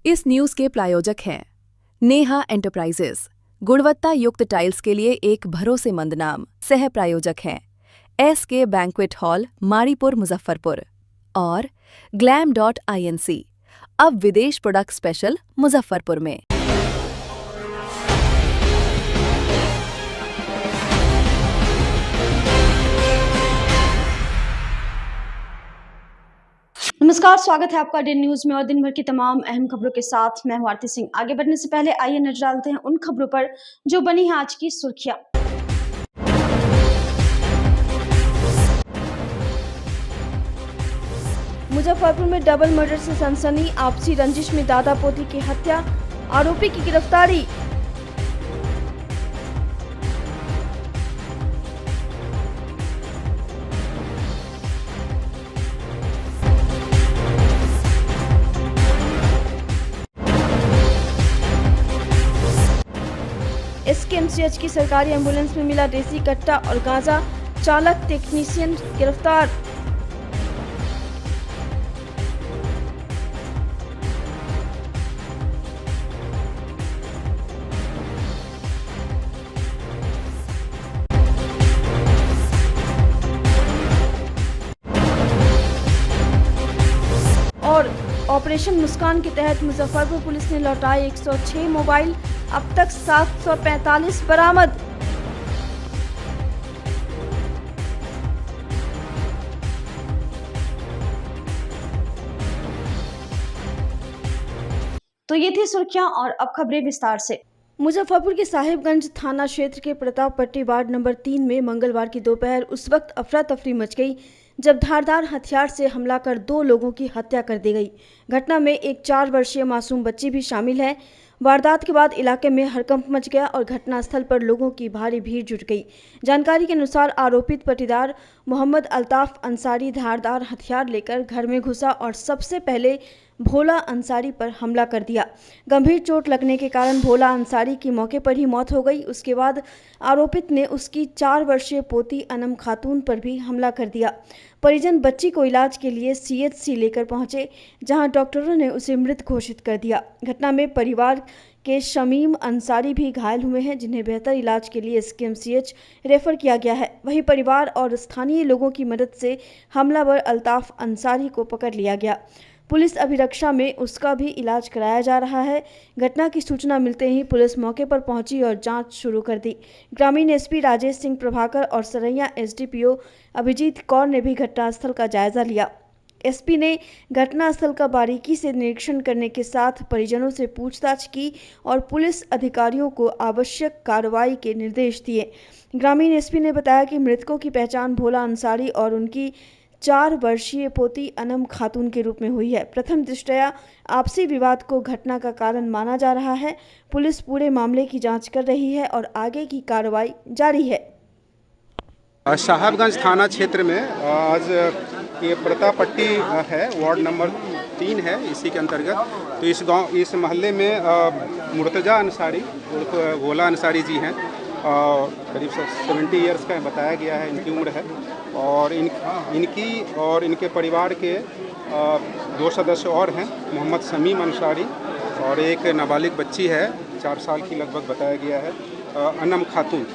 इस न्यूज के प्रायोजक हैं नेहा एंटरप्राइजेस, गुणवत्ता युक्त टाइल्स के लिए एक भरोसेमंद नाम। सह प्रायोजक हैं SK banquet hall, Mauripur, Muzaffarpur और glam.inc, अब विदेश प्रोडक्ट स्पेशल मुजफ्फरपुर में। नमस्कार, स्वागत है आपका डे न्यूज में और दिन भर की तमाम अहम खबरों के साथ मैं हूं आरती सिंह। आगे बढ़ने से पहले आइए नजर डालते हैं उन खबरों पर जो बनी है आज की सुर्खियां। मुजफ्फरपुर में डबल मर्डर से सनसनी, आपसी रंजिश में दादा पोती की हत्या, आरोपी की गिरफ्तारी। SKMCH की सरकारी एम्बुलेंस में मिला देसी कट्टा और गांजा, चालक टेक्नीशियन गिरफ्तार। और ऑपरेशन मुस्कान के तहत मुजफ्फरपुर पुलिस ने लौटाए 106 मोबाइल, अब तक 745 बरामद। तो ये थी सुर्खियां और अब खबरें विस्तार से। मुजफ्फरपुर के साहिबगंज थाना क्षेत्र के प्रतापपट्टी वार्ड नंबर 3 में मंगलवार की दोपहर उस वक्त अफरा तफरी मच गई जब धारदार हथियार से हमला कर 2 लोगों की हत्या कर दी गई। घटना में एक 4 वर्षीय मासूम बच्ची भी शामिल है। वारदात के बाद इलाके में हड़कंप मच गया और घटनास्थल पर लोगों की भारी भीड़ जुट गई। जानकारी के अनुसार आरोपित पटीदार मोहम्मद अल्ताफ अंसारी धारदार हथियार लेकर घर में घुसा और सबसे पहले भोला अंसारी पर हमला कर दिया। गंभीर चोट लगने के कारण भोला अंसारी की मौके पर ही मौत हो गई। उसके बाद आरोपित ने उसकी 4 वर्षीय पोती अनम खातून पर भी हमला कर दिया। परिजन बच्ची को इलाज के लिए CHC लेकर पहुंचे, जहां डॉक्टरों ने उसे मृत घोषित कर दिया। घटना में परिवार के शमीम अंसारी भी घायल हुए हैं, जिन्हें बेहतर इलाज के लिए SKMCH रेफर किया गया है। वहीं परिवार और स्थानीय लोगों की मदद से हमलावर अल्ताफ अंसारी को पकड़ लिया गया। पुलिस अभिरक्षा में उसका भी इलाज कराया जा रहा है। घटना की सूचना मिलते ही पुलिस मौके पर पहुंची और जांच शुरू कर दी। ग्रामीण SP राजेश सिंह प्रभाकर और सरैया SDPO अभिजीत कौर ने भी घटनास्थल का जायजा लिया। SP ने घटनास्थल का बारीकी से निरीक्षण करने के साथ परिजनों से पूछताछ की और पुलिस अधिकारियों को आवश्यक कार्रवाई के निर्देश दिए। ग्रामीण SP ने बताया कि मृतकों की पहचान भोला अंसारी और उनकी 4 वर्षीय पोती अनम खातून के रूप में हुई है। प्रथम दृष्टया आपसी विवाद को घटना का कारण माना जा रहा है। पुलिस पूरे मामले की जांच कर रही है और आगे की कार्रवाई जारी है। साहिबगंज थाना क्षेत्र में आज ये प्रतापपट्टी है, वार्ड नंबर 3 है, इसी के अंतर्गत। तो इस मोहल्ले में मुर्तजा अंसारी उर्फ भोला अंसारी जी हैं, करीब 70 ईयर्स का बताया गया है इनकी उम्र है। और इनकी और इनके परिवार के 2 सदस्य और हैं, मोहम्मद शमीम अंसारी और एक नाबालिग बच्ची है 4 साल की लगभग बताया गया है, अनम खातून।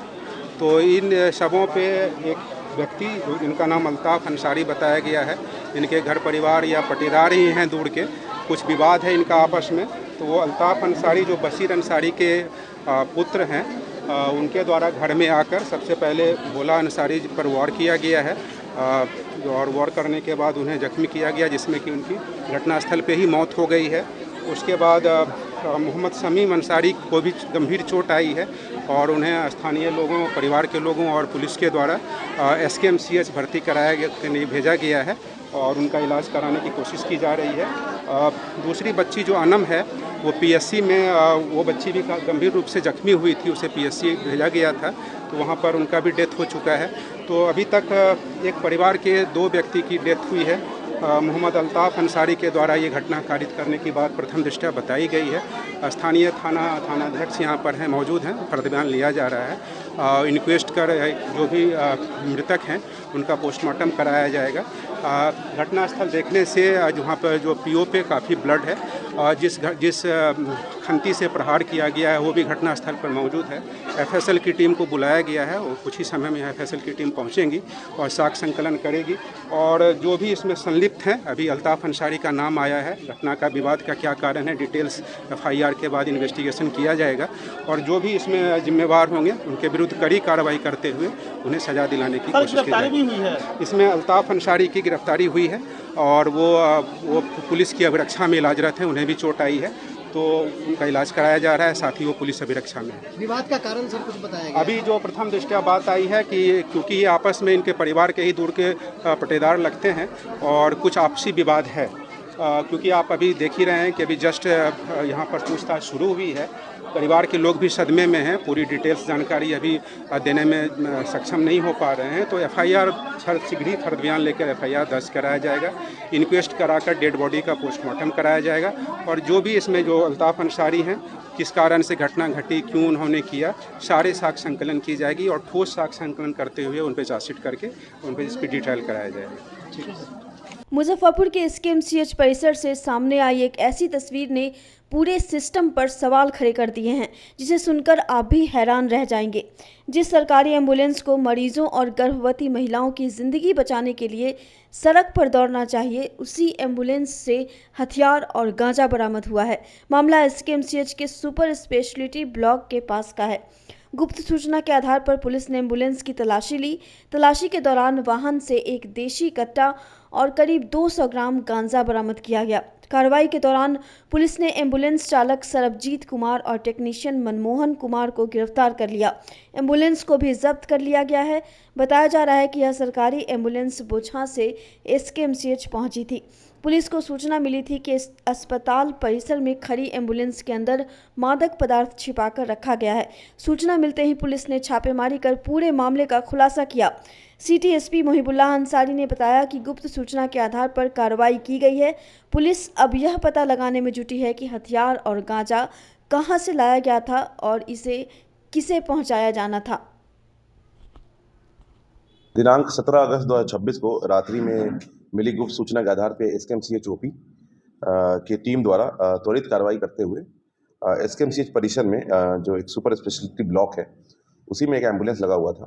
तो इन शवों पे एक व्यक्ति जिनका नाम अल्ताफ अंसारी बताया गया है, इनके घर परिवार या पटीदार ही हैं दूर के, कुछ विवाद है इनका आपस में। तो वो अल्ताफ अंसारी जो बशीर अंसारी के पुत्र हैं, उनके द्वारा घर में आकर सबसे पहले भोला अंसारी पर वार किया गया है और वार करने के बाद उन्हें जख्मी किया गया, जिसमें कि उनकी घटनास्थल पे ही मौत हो गई है। उसके बाद मोहम्मद शमीम अंसारी को भी गंभीर चोट आई है और उन्हें स्थानीय लोगों, परिवार के लोगों और पुलिस के द्वारा SKMCH भर्ती भेजा गया है और उनका इलाज कराने की कोशिश की जा रही है। दूसरी बच्ची जो अनम है वो PSC में, वो बच्ची भी गंभीर रूप से जख्मी हुई थी, उसे PSC भेजा गया था, तो वहाँ पर उनका भी डेथ हो चुका है। तो अभी तक एक परिवार के 2 व्यक्ति की डेथ हुई है। मोहम्मद अल्ताफ अंसारी के द्वारा ये घटना कारित करने की बात प्रथम दृष्टया बताई गई है। स्थानीय थानाध्यक्ष यहाँ पर हैं, मौजूद हैं, फर्द बयान लिया जा रहा है। इंक्वेस्ट कर जो भी मृतक हैं उनका पोस्टमार्टम कराया जाएगा। घटनास्थल देखने से वहाँ पर जो PO पे काफ़ी ब्लड है और जिस खंती से प्रहार किया गया है वो भी घटनास्थल पर मौजूद है। एफएसएल की टीम को बुलाया गया है और कुछ ही समय में एफएसएल की टीम पहुंचेंगी और साक्ष्य संकलन करेगी। और जो भी इसमें संलिप्त हैं, अभी अल्ताफ़ अंसारी का नाम आया है, घटना का विवाद का क्या कारण है, डिटेल्स एफआईआर के बाद इन्वेस्टिगेशन किया जाएगा और जो भी इसमें जिम्मेवार होंगे उनके विरुद्ध कड़ी कार्रवाई करते हुए उन्हें सजा दिलाने की कोशिश की जाएगी। इसमें अल्ताफ़ अंसारी की गिरफ्तारी हुई है और वो पुलिस की अभिरक्षा में इलाजरत हैं, उन्हें भी चोट आई है तो उनका इलाज कराया जा रहा है, साथ ही वो पुलिस अभिरक्षा में है। विवाद का कारण सर कुछ बताया गया? अभी जो प्रथम दृष्टया बात आई है कि क्योंकि ये आपस में इनके परिवार के ही दूर के पटेदार लगते हैं और कुछ आपसी विवाद है, क्योंकि आप अभी देख ही रहे हैं कि अभी जस्ट यहाँ पर पूछताछ शुरू हुई है। परिवार के लोग भी सदमे में हैं, पूरी डिटेल्स जानकारी अभी देने में सक्षम नहीं हो पा रहे हैं। तो एफआईआर शीघ्र ही फर्द बयान लेकर एफआईआर दर्ज कराया जाएगा, इंक्वेस्ट कराकर डेड बॉडी का पोस्टमार्टम कराया जाएगा और जो भी इसमें जो अल्ताफ़ अंसारी हैं, किस कारण से घटना घटी, क्यों उन्होंने किया, सारे साक्ष्य संकलन की जाएगी और ठोस साक्ष्य संकलन करते हुए उन पर चार्जशीट करके उन पर इसकी डिटेल कराया जाएगा। मुजफ्फरपुर के एसकेएमसीएच परिसर से सामने आई एक ऐसी तस्वीर ने पूरे सिस्टम पर सवाल खड़े कर दिए हैं, जिसे सुनकर आप भी हैरान रह जाएंगे। जिस सरकारी एम्बुलेंस को मरीजों और गर्भवती महिलाओं की ज़िंदगी बचाने के लिए सड़क पर दौड़ना चाहिए, उसी एम्बुलेंस से हथियार और गांजा बरामद हुआ है। मामला एसकेएमसीएच के सुपर स्पेशलिटी ब्लॉक के पास का है। गुप्त सूचना के आधार पर पुलिस ने एम्बुलेंस की तलाशी ली। तलाशी के दौरान वाहन से एक देशी कट्टा और करीब 200 ग्राम गांजा बरामद किया गया। कार्रवाई के दौरान पुलिस ने एम्बुलेंस चालक सरबजीत कुमार और टेक्नीशियन मनमोहन कुमार को गिरफ्तार कर लिया। एम्बुलेंस को भी जब्त कर लिया गया है। बताया जा रहा है कि यह सरकारी एम्बुलेंस बोछा से एसकेएमसीएच पहुंची थी। पुलिस को सूचना मिली थी कि अस्पताल परिसर में खड़ी एम्बुलेंस के अंदर मादक पदार्थ छिपाकर रखा गया है। सूचना मिलते ही पुलिस ने छापेमारी कर पूरे मामले का खुलासा किया। सिटी एसपी मोहिबुल्लाह अंसारी ने बताया कि गुप्त सूचना के आधार पर कार्रवाई की गई है। पुलिस अब यह पता लगाने में जुटी है कि हथियार और गांजा कहां से लाया गया था और इसे किसे पहुंचाया जाना था। दिनांक 17 अगस्त 2026 को रात्रि में मिली गुप्त सूचना के आधार पर एसकेएमसीएच ओपी की टीम द्वारा त्वरित कार्रवाई करते हुए एसकेएमसीएच परिसर में जो एक सुपर स्पेशलिटी ब्लॉक है उसी में एक एम्बुलेंस लगा हुआ था।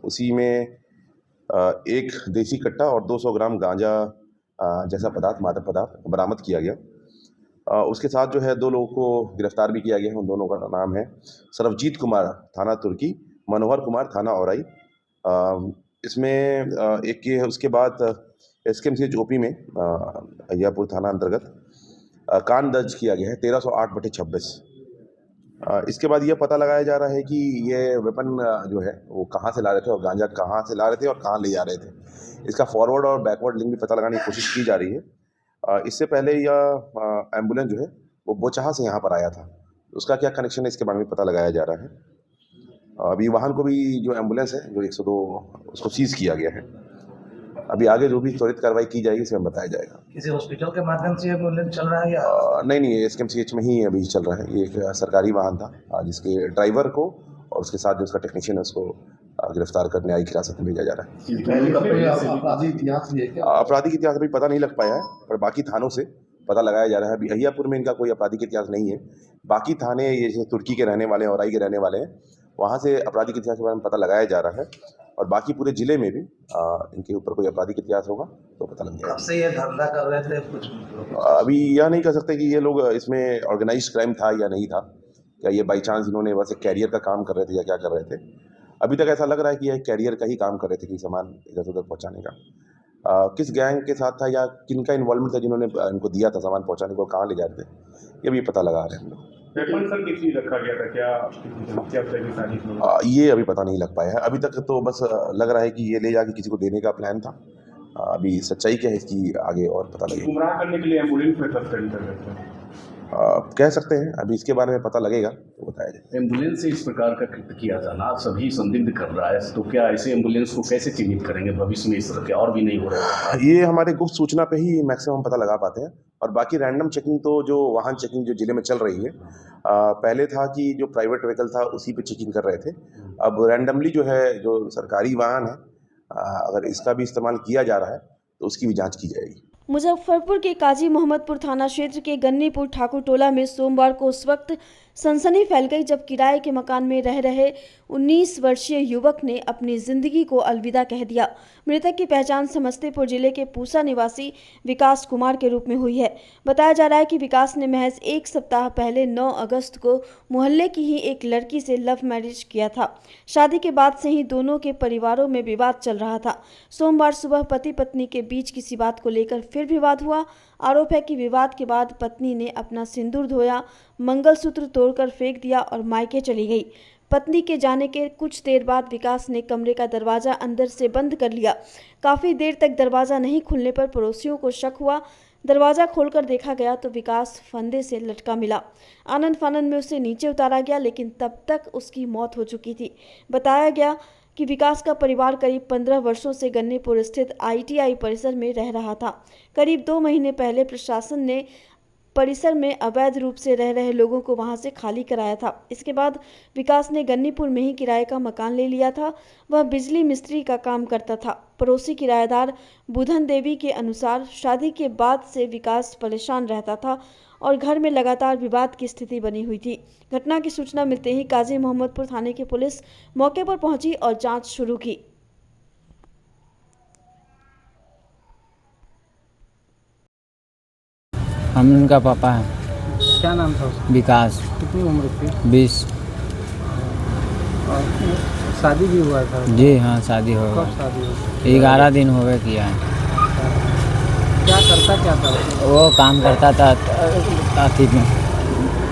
उसी में एक देसी कट्टा और 200 ग्राम गांजा जैसा पदार्थ, मादक पदार्थ बरामद किया गया। उसके साथ जो है 2 लोगों को गिरफ्तार भी किया गया है। उन दोनों का नाम है सरबजीत कुमार थाना तुर्की, मनोहर कुमार थाना औराई। इसमें एक के उसके बाद एसकेएमसीएच ओपी में अहियापुर थाना अंतर्गत कांड दर्ज किया गया है 1308/26। इसके बाद यह पता लगाया जा रहा है कि ये वेपन जो है वो कहाँ से ला रहे थे और गांजा कहाँ से ला रहे थे और कहाँ ले जा रहे थे। इसका फॉरवर्ड और बैकवर्ड लिंक भी पता लगाने की कोशिश की जा रही है। इससे पहले यह एम्बुलेंस जो है वो बोचहा से यहाँ पर आया था, उसका क्या कनेक्शन है इसके बारे में पता लगाया जा रहा है। अभी वाहन को भी जो एम्बुलेंस है जो 102 उसको सीज किया गया है। अभी आगे जो भी त्वरित कार्रवाई की जाएगी उसे बताया जाएगा। किसी हॉस्पिटल के माध्यम से एम्बुलेंस चल रहा है या नहीं, एसकेएमसीएच में ही अभी चल रहा है। ये एक सरकारी वाहन था जिसके ड्राइवर को और उसके साथ जो उसका टेक्नीशियन है उसको गिरफ्तार करने न्यायिक हिरासत में भेजा जा रहा है। आपराधिक इतिहास अभी पता नहीं लग पाया है, पर बाकी थानों से पता लगाया जा रहा है। अभी अहियापुर में इनका कोई आपराधिक इतिहास नहीं है। बाकी थाने ये जैसे तुर्की के रहने वाले हैं, औराई के रहने वाले हैं, वहाँ से आपराधिक इतिहास के बारे में पता लगाया जा रहा है और बाकी पूरे जिले में भी इनके ऊपर कोई आपराधिक इतिहास होगा तो पता लग जाएगा। कब से ये धंधा कर रहे थे कुछ? अभी यह नहीं कह सकते कि ये लोग इसमें ऑर्गेनाइज्ड क्राइम था या नहीं था, क्या ये बाई चांस इन्होंने बस एक कैरियर का काम कर रहे थे या क्या कर रहे थे। अभी तक ऐसा लग रहा है कि यह कैरियर का ही काम कर रहे थे कि सामान इधर से उधर पहुँचाने का। किस गैंग के साथ था या किन का इन्वॉल्वमेंट था जिन्होंने इनको दिया था सामान पहुँचाने को, कहाँ ले जा रहे थे, ये भी पता लगा रहे हैं हम लोग। सर किस चीज़ रखा गया था, क्या ये अभी पता नहीं लग पाया है। अभी तक तो बस लग रहा है कि ये ले जाके किसी को देने का प्लान था। अभी सच्चाई क्या है इसकी आगे और पता लगेगा। गुमराह करने के लिए एम्बुलेंस में तस्करी कर रहे थे कह सकते हैं, अभी इसके बारे में पता लगेगा तो बताया जाए। एम्बुलेंस से इस प्रकार का कृत्य किया जाना सभी संदिग्ध कर रहा है, तो क्या ऐसे एम्बुलेंस को कैसे चिन्हित करेंगे भविष्य में, इस तरह के और भी नहीं हो रहा है? ये हमारे गुप्त सूचना पे ही मैक्सिमम पता लगा पाते हैं और बाकी रैंडम चेकिंग तो जो वाहन चेकिंग जो जिले में चल रही है, पहले था कि जो प्राइवेट व्हीकल था उसी पे चेकिंग कर रहे थे। अब रैंडमली जो है जो सरकारी वाहन है अगर इसका भी इस्तेमाल किया जा रहा है तो उसकी भी जाँच की जाएगी। मुजफ्फरपुर के काजी मोहम्मदपुर थाना क्षेत्र के गन्नीपुर ठाकुर टोला में सोमवार को उस वक्त सनसनी फैल गई जब किराए के मकान में रह रहे 19 वर्षीय युवक ने अपनी जिंदगी को अलविदा कह दिया। मृतक की पहचान समस्तीपुर जिले के पूसा निवासी विकास कुमार के रूप में हुई है। बताया जा रहा है कि विकास ने महज एक सप्ताह पहले 9 अगस्त को मोहल्ले की ही एक लड़की से लव मैरिज किया था। शादी के बाद से ही दोनों के परिवारों में विवाद चल रहा था। सोमवार सुबह पति पत्नी के बीच किसी बात को लेकर फिर विवाद हुआ। आरोप है कि विवाद के बाद पत्नी ने अपना सिंदूर धोया, मंगलसूत्र तोड़कर फेंक दिया और मायके चली गई। पत्नी के जाने के कुछ देर बाद विकास ने कमरे का दरवाजा अंदर से बंद कर लिया। काफी देर तक दरवाजा नहीं खुलने पर पड़ोसियों को शक हुआ। दरवाजा खोलकर देखा गया तो विकास फंदे से लटका मिला। आनन फानन में उसे नीचे उतारा गया, लेकिन तब तक उसकी मौत हो चुकी थी। बताया गया कि विकास का परिवार करीब 15 वर्षों से गन्नीपुर स्थित ITI परिसर में रह रहा था। करीब 2 महीने पहले प्रशासन ने परिसर में अवैध रूप से रह रहे लोगों को वहां से खाली कराया था। इसके बाद विकास ने गन्नीपुर में ही किराए का मकान ले लिया था। वह बिजली मिस्त्री का काम करता था। पड़ोसी किराएदार बुधन देवी के अनुसार शादी के बाद से विकास परेशान रहता था और घर में लगातार विवाद की स्थिति बनी हुई थी। घटना की सूचना मिलते ही काजी मोहम्मदपुर थाने की पुलिस मौके पर पहुंची और जांच शुरू की। हम उनका पापा है। क्या नाम था उसका? विकास। कितनी उम्र थी? 20। शादी भी हुआ था? जी हाँ, शादी हो कब गया। शादी हुई? 11 दिन हो गए किया है। क्या करता क्या था? वो काम करता था अथी में,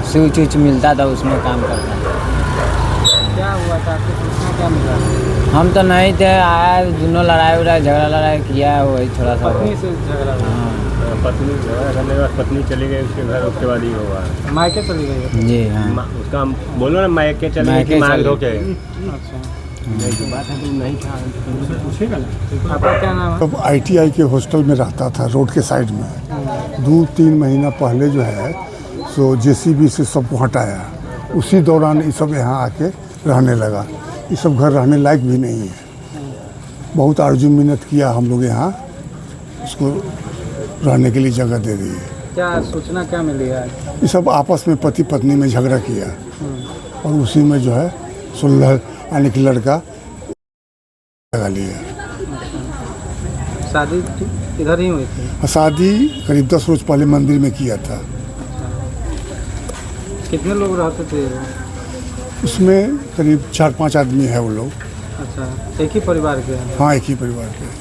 स्विच उच मिलता था, उसमें काम करता था। क्या हुआ था? आपको सूचना क्या मिला? हम तो नहीं थे, आया दोनों लड़ाई उड़ाई झगड़ा लड़ाई किया, वही थोड़ा सा। पत्नी से झगड़ा हुआ? हाँ पत्नी झगड़ा करने के बाद पत्नी चली गई उसके घर, उसके बाद ही हुआ। मायके चली गई? जी हाँ। उसका बोलो ना मायके चली गई कि मांग धोके। अच्छा, बात है तो नहीं था, पूछेगा ना। आपका क्या नाम है? तब ITI के हॉस्टल में रहता था, रोड के साइड में। 2-3 महीना पहले जो है सो JCB से सबको हटाया। उसी दौरान ये सब यहाँ आके रहने लगा। ये सब घर रहने लायक भी नहीं है। बहुत आरजू मिन्नत किया हम लोग यहाँ, उसको रहने के लिए जगह दे दी है। क्या सूचना क्या मिली है? ये सब आपस में पति पत्नी में झगड़ा किया और उसी में जो है सुलह यानी कि लड़का लगा लिया। शादी इधर ही हुई थी? शादी करीब 10 रोज पहले मंदिर में किया था। कितने लोग रहते थे? उसमें करीब 4-5 आदमी है वो लोग। अच्छा, एक ही परिवार के हैं? हाँ, एक ही परिवार के।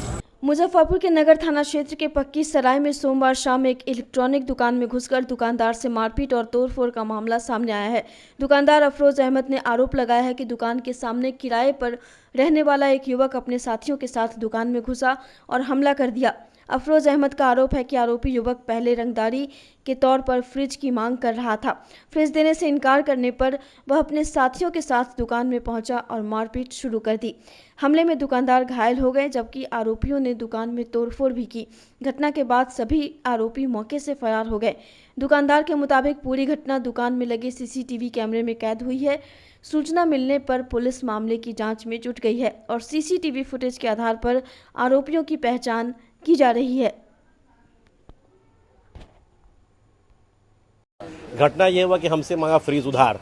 मुजफ्फरपुर के नगर थाना क्षेत्र के पक्की सराय में सोमवार शाम एक इलेक्ट्रॉनिक दुकान में घुसकर दुकानदार से मारपीट और तोड़फोड़ का मामला सामने आया है। दुकानदार अफरोज अहमद ने आरोप लगाया है कि दुकान के सामने किराए पर रहने वाला एक युवक अपने साथियों के साथ दुकान में घुसा और हमला कर दिया। अफरोज अहमद का आरोप है कि आरोपी युवक पहले रंगदारी के तौर पर फ्रिज की मांग कर रहा था। फ्रिज देने से इनकार करने पर वह अपने साथियों के साथ दुकान में पहुंचा और मारपीट शुरू कर दी। हमले में दुकानदार घायल हो गए, जबकि आरोपियों ने दुकान में तोड़फोड़ भी की। घटना के बाद सभी आरोपी मौके से फरार हो गए। दुकानदार के मुताबिक पूरी घटना दुकान में लगे CCTV कैमरे में कैद हुई है। सूचना मिलने पर पुलिस मामले की जांच में जुट गई है और CCTV फुटेज के आधार पर आरोपियों की पहचान की जा रही है। घटना ये हुआ कि हमसे मांगा फ्रीज उधार,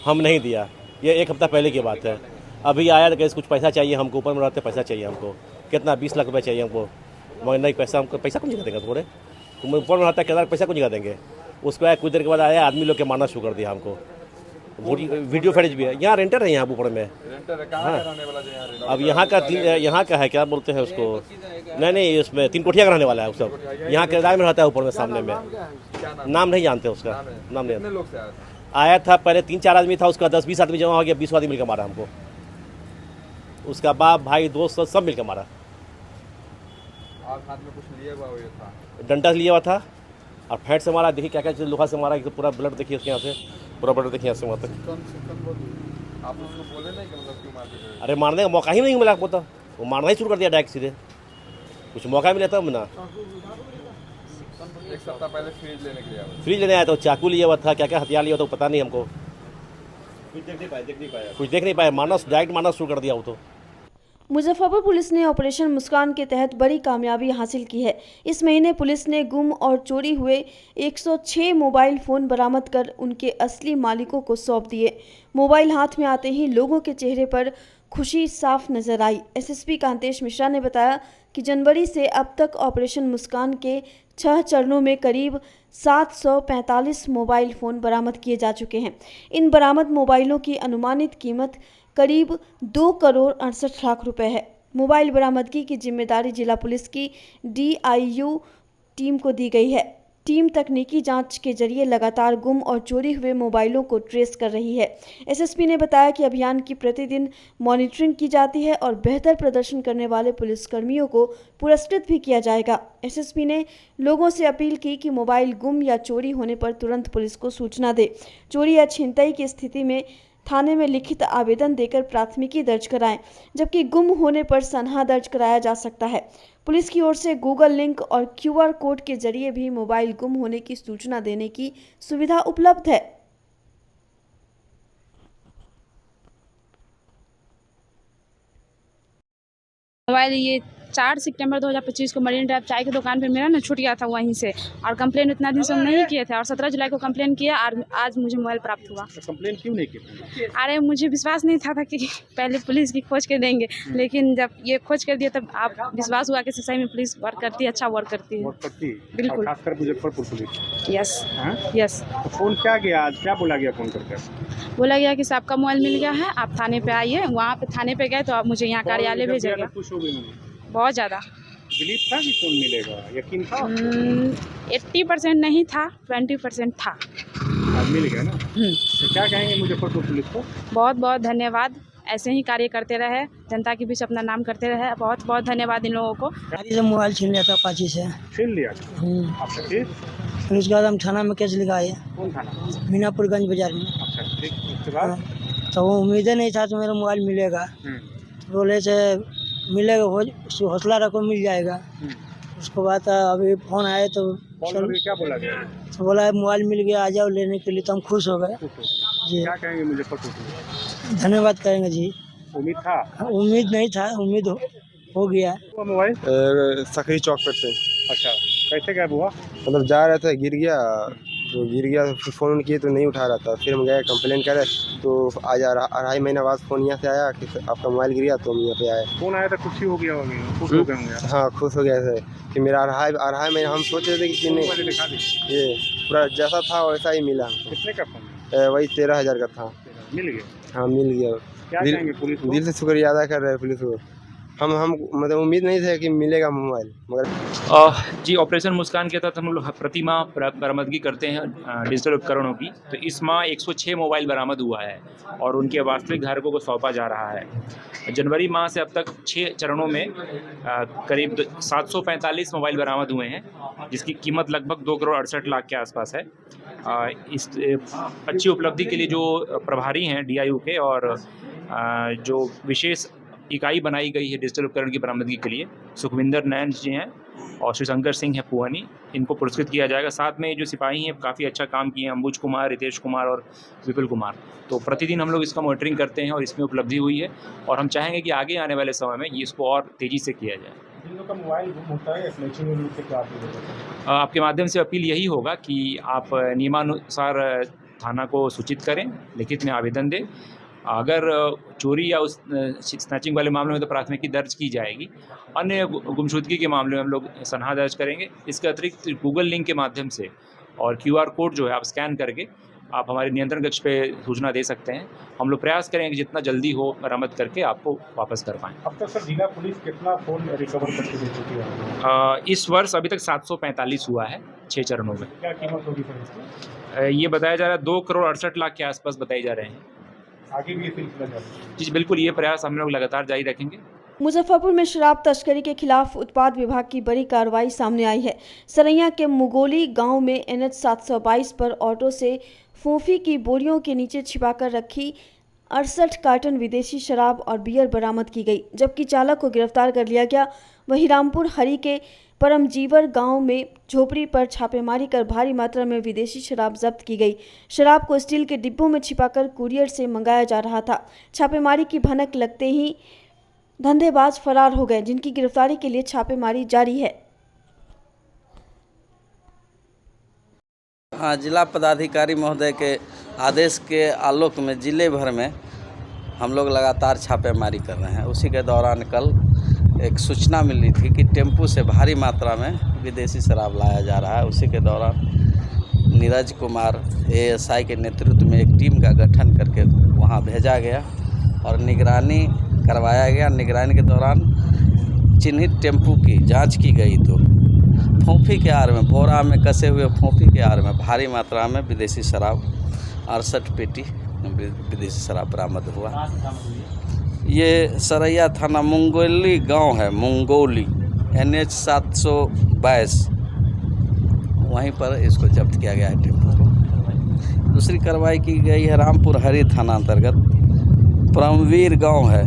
हम नहीं दिया। ये 1 हफ्ता पहले की बात है। अभी आया तो कुछ पैसा चाहिए हमको, ऊपर में रहते पैसा चाहिए हमको। कितना 20 लाख रुपए चाहिए हमको, मगर नहीं पैसा हमको, पैसा कौन जगह देंगे थोड़े, ऊपर में रहता है पैसा कौन जगह देंगे। उसके बाद कुछ देर के बाद आया, आदमी लोग के मारना शुरू कर दिया हमको। वीडियो फुटेज भी है। यहाँ रेंटर है, यहाँ ऊपर में। हाँ, अब यहाँ का है, क्या बोलते हैं उसको, नहीं उसमें 3 कोठिया का रहने वाला है। वो सब यहाँ किराए में रहता है, ऊपर में सामने में। नाम नहीं जानते उसका, नाम नहीं। आया था पहले 3-4 आदमी था, उसका 10-20 आदमी जमा हो गया, 20 आदमी मिलकर मारा हमको। उसका बाप भाई दोस्त सब मिलकर मारा। डंडा लिया हुआ था और फैट से मारा। देखिए क्या क्या चीज़ लोहा से मारा, तो पूरा ब्लड देखिए उसके यहाँ से, पूरा ब्लड देखिए यहाँ से वहाँ तक। आप उसको बोले नहीं कि मतलब क्यों मारते? अरे मारने का मौका ही नहीं मिला हमको, तो वो मारना ही शुरू कर दिया डायरेक्ट सीधे। कुछ मौका मिला तब ना। 1 सप्ताह पहले फ्रीज लेने के लिए आया। फ्रीज लेने आया तो चाकू लिया हुआ था, क्या क्या हथियार लिया था पता नहीं हमको। कुछ देख नहीं पाया, मारना डायरेक्ट मारना शुरू कर दिया वो तो। मुजफ्फरपुर पुलिस ने ऑपरेशन मुस्कान के तहत बड़ी कामयाबी हासिल की है। इस महीने पुलिस ने गुम और चोरी हुए 106 मोबाइल फ़ोन बरामद कर उनके असली मालिकों को सौंप दिए। मोबाइल हाथ में आते ही लोगों के चेहरे पर खुशी साफ नजर आई। एसएसपी कांतेश मिश्रा ने बताया कि जनवरी से अब तक ऑपरेशन मुस्कान के 6 चरणों में करीब 745 मोबाइल फ़ोन बरामद किए जा चुके हैं। इन बरामद मोबाइलों की अनुमानित कीमत करीब 2 करोड़ 68 लाख रुपए है। मोबाइल बरामदगी की जिम्मेदारी जिला पुलिस की DIU टीम को दी गई है। टीम तकनीकी जांच के जरिए लगातार गुम और चोरी हुए मोबाइलों को ट्रेस कर रही है। एसएसपी ने बताया कि अभियान की प्रतिदिन मॉनिटरिंग की जाती है और बेहतर प्रदर्शन करने वाले पुलिसकर्मियों को पुरस्कृत भी किया जाएगा। एसएसपी ने लोगों से अपील की कि मोबाइल गुम या चोरी होने पर तुरंत पुलिस को सूचना दे। चोरी या छिनतई की स्थिति में थाने में लिखित आवेदन देकर प्राथमिकी दर्ज कराएं, जबकि गुम होने पर सनहा दर्ज कराया जा सकता है। पुलिस की ओर से गूगल लिंक और QR कोड के जरिए भी मोबाइल गुम होने की सूचना देने की सुविधा उपलब्ध है। मोबाइल ये 4 सितंबर 2025 को मरीन ड्राइव चाय की दुकान पे मेरा ना छूट गया था वहीं से, और कंप्लेन इतना दिन से हम नहीं किए थे, और 17 जुलाई को कंप्लेन किया और आज मुझे मोबाइल प्राप्त हुआ। तो कंप्लेन क्यों नहीं की? अरे मुझे विश्वास नहीं था कि पहले पुलिस की खोज के देंगे, लेकिन जब ये खोज कर दिया तब आप विश्वास हुआ कि सही में पुलिस वर्क करती है, अच्छा वर्क करती है। बिल्कुल, खासकर मुजफ्फरपुर पुलिस। Yes yes. तो फोन क्या गया आज, क्या बोला गया फोन करके? बोला गया कि आपका मोबाइल मिल गया है, आप थाने पे आइए। वहाँ पे थाने पे गए तो आप मुझे यहाँ कार्यालय भेजेंगे। खुश हो गई? बहुत ज़्यादा बिलीव था कि फोन मिलेगा, यकीन था? 80% नहीं था, 20% था। आज मिल गया ना? तो क्या कहेंगे मुजफ्फरपुर पुलिस को? बहुत बहुत धन्यवाद, ऐसे ही कार्य करते रहे, जनता के बीच अपना नाम करते रहे। बहुत बहुत धन्यवाद इन लोगों को। मोबाइल छीन लिया था 5 से। छीन लिया? आपका केस? फिर उसके बाद हम थाना में केस लिखाए। कौन थाना? मीनापुरगंज बाजार में। अच्छा, ठीक। उसके बाद तो वो उम्मीद नहीं था तो मेरा मोबाइल मिलेगा। बोले से मिलेगा, हौसला रखो, मिल जाएगा। उसके बाद अभी फोन आए तो क्या बोला गया? तो बोला मोबाइल मिल गया, आ जाओ लेने के लिए। तो हम खुश हो गए जी। क्या कहेंगे मुजफ्फरपुर? धन्यवाद कहेंगे जी। उम्मीद था? उम्मीद नहीं था, उम्मीद हो गया। मोबाइल सकरी चौक पर से। अच्छा, कैसे गायब हुआ? मतलब जा रहा था, गिर गया, तो गिर गया, फिर फ़ोन किए तो नहीं उठा रहा था। फिर हम गए कंप्लेन करे, तो आज 2.5 महीना बाद फ़ोन यहाँ से आया कि आपका मोबाइल गिर गया, तो हम यहाँ पे आए। फ़ोन आया था, खुशी हो गया होगी, खुश हो गए होंगे? हाँ, खुश हो गया थे कि मेरा 2.5 महीना हम सोच रहे थे कि नहीं, ये पूरा जैसा था वैसा ही मिला। कितने का फ़ोन? वही 13,000 का था। मिल गया? हाँ, मिल गया। क्या कहेंगे पुलिस को? दिल से शुक्रिया अदा कर रहे हैं पुलिस को। हम मतलब उम्मीद नहीं थे कि मिलेगा मोबाइल, मगर जी ऑपरेशन मुस्कान के तहत हम लोग प्रति माह बरामदगी करते हैं डिजिटल उपकरणों की। तो इस माह 106 मोबाइल बरामद हुआ है और उनके वास्तविक धारकों को सौंपा जा रहा है। जनवरी माह से अब तक 6 चरणों में करीब 745 मोबाइल बरामद हुए हैं, जिसकी कीमत लगभग 2 करोड़ 68 लाख के आसपास है। इस अच्छी उपलब्धि के लिए जो प्रभारी हैं DIU के और जो विशेष इकाई बनाई गई है डिजिटल उपकरण की बरामदगी के लिए, सुखविंदर नयन जी हैं और श्री शंकर सिंह है पुआनी, इनको पुरस्कृत किया जाएगा। साथ में जो सिपाही हैं काफ़ी अच्छा काम किए हैं, अंबुज कुमार, रितेश कुमार और विपुल कुमार। तो प्रतिदिन हम लोग इसका मॉनिटरिंग करते हैं और इसमें उपलब्धि हुई है, और हम चाहेंगे कि आगे आने वाले समय में ये इसको और तेज़ी से किया जाए। जिन लोगों का मोबाइल गुम होता है, आपके माध्यम से अपील यही होगा कि आप नियमानुसार थाना को सूचित करें, लिखित में आवेदन दें। अगर चोरी या उस स्नैचिंग वाले मामले में तो प्राथमिकी दर्ज की जाएगी, अन्य गुमशुदगी के मामले में हम लोग सनहा दर्ज करेंगे। इसके अतिरिक्त गूगल लिंक के माध्यम से और QR कोड जो है आप स्कैन करके आप हमारे नियंत्रण कक्ष पे सूचना दे सकते हैं। हम लोग प्रयास करेंगे कि जितना जल्दी हो बरामद करके आपको वापस कर पाएँ। अब तक सर जिला पुलिस कितना फ़ोन रिकवर करके दे चुकी है? इस वर्ष अभी तक 745 हुआ है 6 चरणों में। क्या कीमत होगी सर इसकी? ये बताया जा रहा है 2 करोड़ 68 लाख के आसपास बताए जा रहे हैं। आगे भी ये सिलसिला जारी? जी बिल्कुल, ये प्रयास हम लोग लगातार जारी रखेंगे। मुजफ्फरपुर में शराब तस्करी के खिलाफ उत्पाद विभाग की बड़ी कार्रवाई सामने आई है। सरैया के मुगोली गांव में NH 722 पर ऑटो से फोफी की बोरियों के नीचे छिपाकर रखी 68 कार्टन विदेशी शराब और बियर बरामद की गई, जबकि चालक को गिरफ्तार कर लिया गया। वहीं रामपुर हरी के परमजीवर गांव में झोपड़ी पर छापेमारी कर भारी मात्रा में विदेशी शराब जब्त की गई। शराब को स्टील के डिब्बों में छिपाकर कुरियर से मंगाया जा रहा था। छापेमारी की भनक लगते ही धंधेबाज फरार हो गए, जिनकी गिरफ्तारी के लिए छापेमारी जारी है। हाँ, जिला पदाधिकारी महोदय के आदेश के आलोक में जिले भर में हम लोग लगातार छापेमारी कर रहे हैं। उसी के दौरान कल एक सूचना मिली थी कि टेम्पू से भारी मात्रा में विदेशी शराब लाया जा रहा है। उसी के दौरान नीरज कुमार ASI के नेतृत्व में एक टीम का गठन करके वहां भेजा गया और निगरानी करवाया गया। निगरानी के दौरान चिन्हित टेम्पू की जांच की गई तो फोफी के आड़ में, बोरा में कसे हुए फोफी के आड़ में भारी मात्रा में विदेशी शराब 68 पेटी विदेशी शराब बरामद हुआ। ये सरैया थाना मुंगोली गांव है, मुंगोली NH 722, वहीं पर इसको जब्त किया गया है टेम्पो को। दूसरी कार्रवाई की गई है रामपुर हरी थाना अंतर्गत परमवीर गांव है,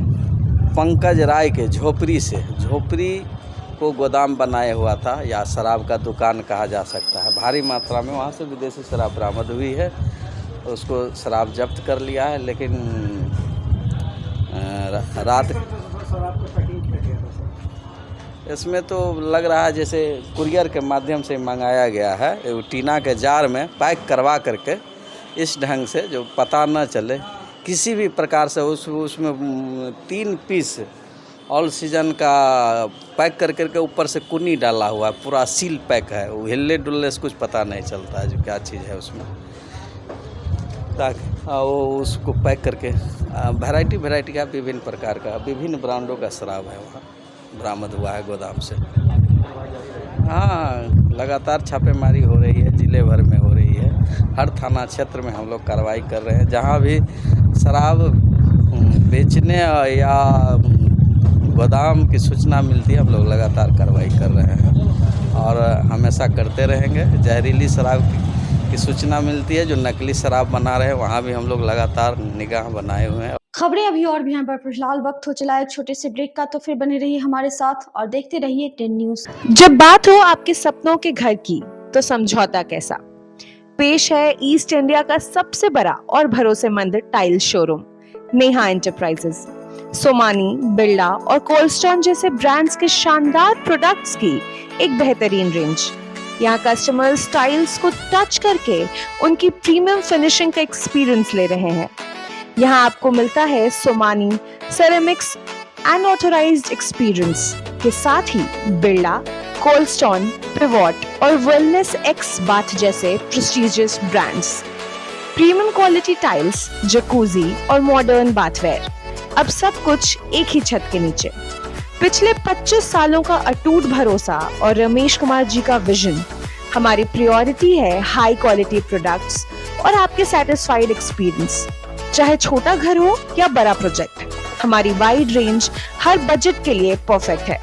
पंकज राय के झोपड़ी से, झोपड़ी को गोदाम बनाया हुआ था या शराब का दुकान कहा जा सकता है। भारी मात्रा में वहाँ से विदेशी शराब बरामद हुई है, उसको शराब जब्त कर लिया है। लेकिन रात इसमें तो लग रहा है जैसे कुरियर के माध्यम से मंगाया गया है, टीना के जार में पैक करवा करके इस ढंग से जो पता न चले किसी भी प्रकार से उसमें 3 पीस ऑल सीजन का पैक कर करके ऊपर से कुन्नी डाला हुआ है, पूरा सील पैक है। वो हिलने डुलने से कुछ पता नहीं चलता है जो क्या चीज़ है उसमें, ताकि वो उसको पैक करके वैरायटी का विभिन्न प्रकार का विभिन्न ब्रांडों का शराब है वहाँ बरामद हुआ है गोदाम से। हाँ, लगातार छापेमारी हो रही है, जिले भर में हो रही है। हर थाना क्षेत्र में हम लोग कार्रवाई कर रहे हैं। जहाँ भी शराब बेचने या गोदाम की सूचना मिलती है, हम लोग लगातार कार्रवाई कर रहे हैं और हमेशा करते रहेंगे। जहरीली शराब की सूचना मिलती है, जो नकली शराब बना रहे हैं, वहाँ भी हम लोग लगातार निगाह बनाए हुए हैं। खबरें अभी और भी हैं, पर फिलहाल वक्त हो चला है एक छोटे से ब्रेक का, तो फिर बने रहिए हमारे साथ और देखते रहिए 10 न्यूज। जब बात हो आपके सपनों के घर की, तो समझौता कैसा। पेश है ईस्ट इंडिया का सबसे बड़ा और भरोसेमंद tile showroom Neha enterprises. Somani, Birla और कोल्डस्टोन जैसे ब्रांड्स के शानदार प्रोडक्ट्स की एक बेहतरीन रेंज। यहाँ कस्टमर्स टाइल्स को टच करके उनकी प्रीमियम फिनिशिंग का एक्सपीरियंस ले रहे हैं। यहाँ आपको मिलता है सोमानी सेरेमिक्स अनऑथराइज्ड एक्सपीरियंस के साथ ही बिरला, कोल्डस्टोन, पिवॉट और वेलनेस एक्स बाथ जैसे prestigious brands. Premium quality tiles, jacuzzi और मॉडर्न बाथवेयर, अब सब कुछ एक ही छत के नीचे। पिछले 25 सालों का अटूट भरोसा और रमेश कुमार जी का विजन। हमारी प्रायोरिटी है हाई क्वालिटी प्रोडक्ट्स और आपके सेटिस्फाइड एक्सपीरियंस। चाहे छोटा घर हो या बड़ा प्रोजेक्ट, हमारी वाइड रेंज हर बजट के लिए परफेक्ट है।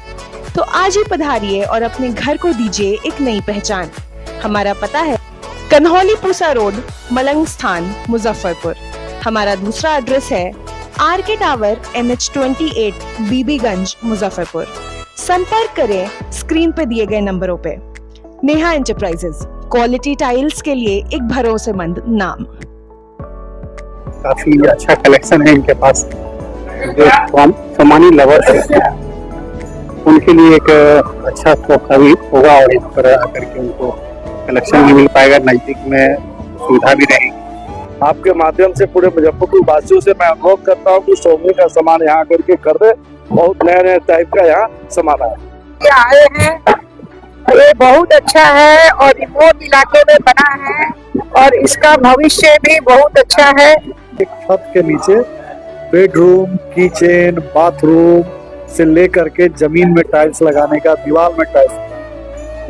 तो आज ही पधारिए और अपने घर को दीजिए एक नई पहचान। हमारा पता है कन्हौली पूसा रोड, मलंग स्थान, मुजफ्फरपुर। हमारा दूसरा एड्रेस है RK tower, NH 28, Bibiganj, Muzaffarpur. संपर्क करें स्क्रीन पे दिए गए नंबरों पे। नेहा एंटरप्राइजेस, क्वालिटी टाइल्स के लिए एक भरोसेमंद नाम। काफी अच्छा कलेक्शन है इनके पास। जो सोमानी लवर्स हैं उनके लिए एक अच्छा मौका भी होगा और इस पर आकर के उनको कलेक्शन भी मिल पाएगा, नजदीक में सुविधा भी रहेगी। आपके माध्यम से पूरे मुजफ्फरपुर वासियों से मैं अनुरोध करता हूँ कि सोमनी का सामान यहाँ आकर के कर दे। बहुत नया नया टाइप का यहाँ सामान आया आए हैं, ये बहुत अच्छा है और रिमोट इलाके में बना है और इसका भविष्य भी बहुत अच्छा है। एक छत के नीचे बेडरूम, किचन, बाथरूम से लेकर के जमीन में टाइल्स लगाने का, दीवार में टाइल्स,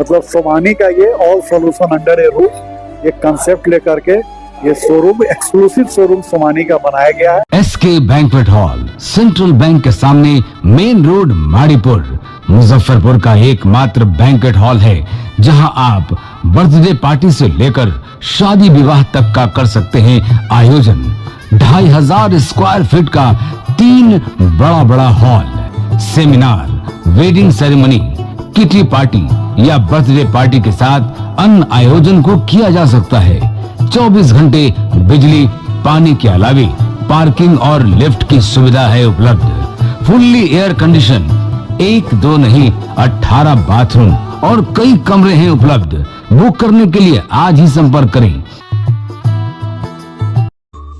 मतलब सोमानी का ये ऑल सोल्यूशन अंडर ए रूफ, एक कंसेप्ट लेकर के ये शोरूम, एक्सक्लूसिव शोरूम सोमानी का बनाया गया है। SK banquet hall, central bank के सामने, मेन रोड, माड़ीपुर, मुजफ्फरपुर का एकमात्र बैंक्वेट हॉल है जहां आप बर्थडे पार्टी से लेकर शादी विवाह तक का कर सकते हैं आयोजन। 2500 स्क्वायर फीट का 3 बड़ा hall, seminar, wedding ceremony, kitty party या बर्थडे पार्टी के साथ अन्य आयोजन को किया जा सकता है। 24 घंटे बिजली पानी के अलावे पार्किंग और लिफ्ट की सुविधा है उपलब्ध। फुल्ली एयर कंडीशन, 1 2 नहीं 18 बाथरूम और कई कमरे हैं उपलब्ध। बुक करने के लिए आज ही संपर्क करें।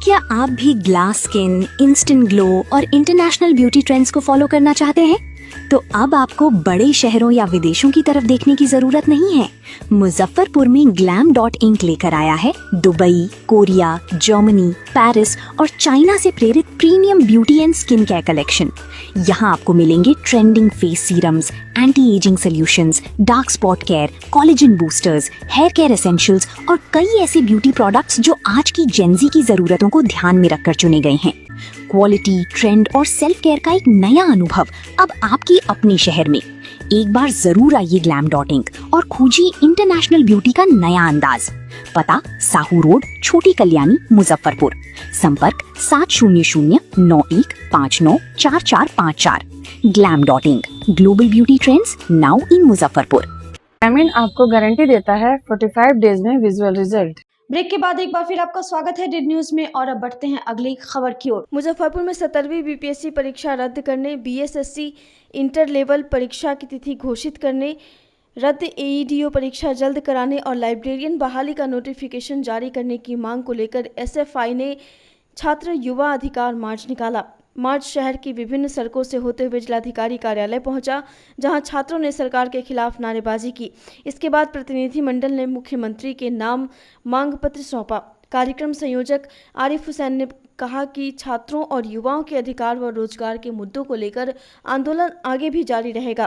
क्या आप भी ग्लास स्किन, इंस्टेंट ग्लो और इंटरनेशनल ब्यूटी ट्रेंड्स को फॉलो करना चाहते हैं? तो अब आपको बड़े शहरों या विदेशों की तरफ देखने की जरूरत नहीं है। मुजफ्फरपुर में glam.inc लेकर आया है दुबई, कोरिया, जर्मनी, पेरिस और चाइना से प्रेरित premium beauty and skin care collection. यहाँ आपको मिलेंगे trending face serums, anti ageing solutions, dark spot care, collagen boosters, hair care essentials और कई ऐसे ब्यूटी प्रोडक्ट्स जो आज की जेंजी की जरूरतों को ध्यान में रखकर चुने गए हैं। क्वालिटी, ट्रेंड और सेल्फ केयर का एक नया अनुभव अब आपकी अपने शहर में। एक बार जरूर आइए glam.inc और खोजिए इंटरनेशनल ब्यूटी का नया अंदाज। पता साहू रोड, छोटी कल्याणी, मुजफ्फरपुर। संपर्क 700915944454। glam.inc, global beauty trends now in Muzaffarpur. ग्रामीण आपको गारंटी देता है 45 डेज में विजुअल रिजल्ट। ब्रेक के बाद एक बार फिर आपका स्वागत है डेड न्यूज में और अब बढ़ते हैं अगली खबर की ओर। मुजफ्फरपुर में 17वीं बीपीएससी परीक्षा रद्द करने, बीएसएससी इंटर लेवल परीक्षा की तिथि घोषित करने, रद्द एईडीओ परीक्षा जल्द कराने और लाइब्रेरियन बहाली का नोटिफिकेशन जारी करने की मांग को लेकर एसएफआई ने छात्र युवा अधिकार मार्च निकाला। मार्च शहर की विभिन्न सड़कों से होते हुए जिलाधिकारी कार्यालय पहुंचा, जहां छात्रों ने सरकार के खिलाफ नारेबाजी की। इसके बाद प्रतिनिधिमंडल ने मुख्यमंत्री के नाम मांग पत्र सौंपा। कार्यक्रम संयोजक आरिफ हुसैन ने कहा कि छात्रों और युवाओं के अधिकार व रोजगार के मुद्दों को लेकर आंदोलन आगे भी जारी रहेगा।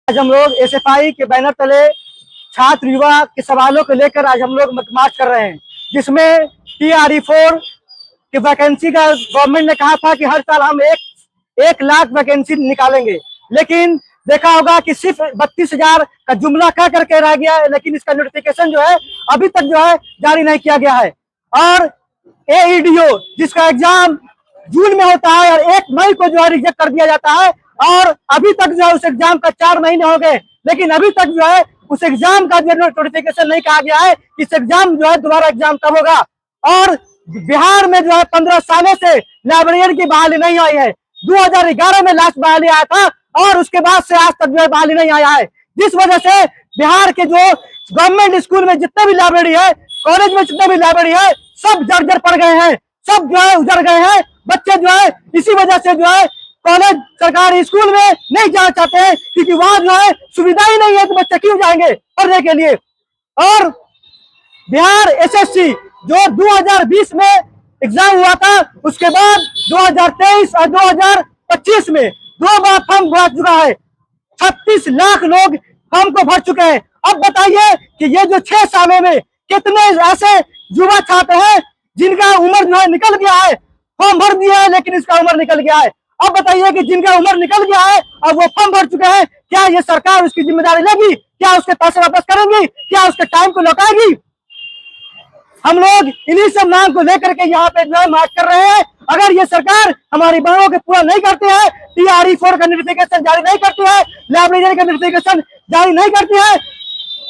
आज हम लोग एसएफआई के बैनर तले छात्र युवा के सवालों को लेकर आज हम लोग मार्च कर रहे हैं, जिसमें TRE4 की वैकेंसी का गवर्नमेंट ने कहा था कि हर साल हम 1 लाख वैकेंसी निकालेंगे, लेकिन देखा होगा कि सिर्फ 32,000 का जुमला कह करके रह गया है, लेकिन इसका नोटिफिकेशन जो है अभी तक जो है जारी नहीं किया गया है। और एईडीओ जिसका एग्जाम जून में होता है और 1 मई को जो है रिजेक्ट कर दिया जाता है, और अभी तक जो है उस एग्जाम का 4 महीने हो गए, लेकिन अभी तक जो है उस एग्जाम का जो नोटिफिकेशन नहीं कहा गया है। इस एग्जाम जो है दोबारा एग्जाम कब होगा। और बिहार में जो है 15 सालों से लाइब्रेरियन की बहाली नहीं आई है। 2011 में लास्ट बहाली आया था और उसके बाद से आज तक जो है बहाली नहीं आया है, जिस वजह से बिहार के जो गवर्नमेंट स्कूल में जितने भी लाइब्रेरी है, कॉलेज में जितने भी लाइब्रेरी है, सब जर्जर पड़ गए हैं, सब जो है उजड़ गए हैं। बच्चे जो है इसी वजह से जो है कॉलेज सरकारी स्कूल में नहीं जाना चाहते हैं, क्योंकि वहां जो है सुविधा ही नहीं है, तो बच्चे क्यों जाएंगे पढ़ने के लिए। और बिहार एसएससी जो 2020 में एग्जाम हुआ था, उसके बाद 2023 और 2025 में 2 बार फॉर्म भर चुका है। 36 लाख लोग फॉर्म को भर चुके हैं। अब बताइए कि ये जो 6 सालों में कितने ऐसे युवा छात्र हैं जिनका उम्र जो है निकल गया है, फॉर्म भर दिया है लेकिन इसका उम्र निकल गया है। अब बताइए कि जिनका उम्र निकल गया है और वो फॉर्म भर चुके हैं, क्या ये सरकार उसकी जिम्मेदारी लेगी? क्या उसके पैसे वापस करेंगी? क्या उसके टाइम को लौटाएगी? हम लोग इन्हीं सब मांग को लेकर के यहाँ पे मार्च कर रहे हैं। अगर ये सरकार हमारी मांगों को पूरा नहीं करती है, TRE4 का नोटिफिकेशन जारी नहीं करती है, लाइब्रेरी का नोटिफिकेशन जारी नहीं करती है,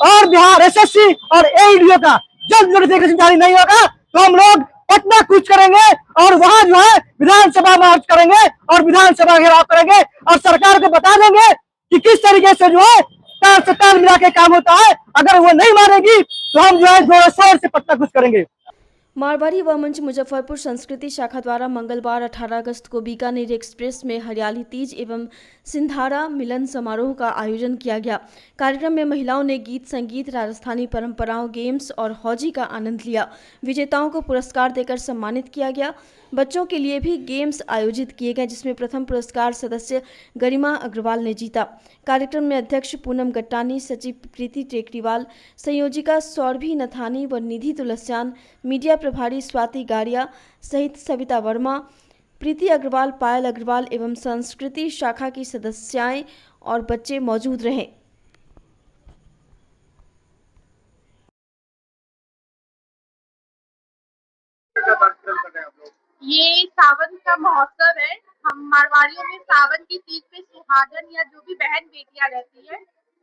और बिहार एसएससी और एईडीओ का जल्द नोटिफिकेशन जारी नहीं होगा, तो हम लोग पटना कूच करेंगे और वहां जो है विधानसभा मार्च करेंगे और विधानसभा घेराव करेंगे और सरकार को बता देंगे कि किस तरीके से जो है तार से तार मिला के काम होता है। अगर वो नहीं मानेगी तो हम जो है जोर शोर से पटना कूच करेंगे। मारवाड़ी व मंच मुजफ्फरपुर संस्कृति शाखा द्वारा मंगलवार 18 अगस्त को बीकानेर एक्सप्रेस में हरियाली तीज एवं सिंधारा मिलन समारोह का आयोजन किया गया। कार्यक्रम में महिलाओं ने गीत संगीत, राजस्थानी परंपराओं, गेम्स और हौजी का आनंद लिया। विजेताओं को पुरस्कार देकर सम्मानित किया गया। बच्चों के लिए भी गेम्स आयोजित किए गए, जिसमें प्रथम पुरस्कार सदस्य गरिमा अग्रवाल ने जीता। कार्यक्रम में अध्यक्ष पूनम गट्टानी, सचिव प्रीति टेकरीवाल, संयोजिका सौरभी नथानी व निधि तुलस्यान, मीडिया प्रभारी स्वाति गारिया सहित सविता वर्मा, प्रीति अग्रवाल, पायल अग्रवाल एवं संस्कृति शाखा की सदस्याएं और बच्चे मौजूद रहे। ये सावन का महोत्सव है। हम मारवाड़ियों में सावन की तीज पे सुहागन या जो भी बहन बेटियां रहती है,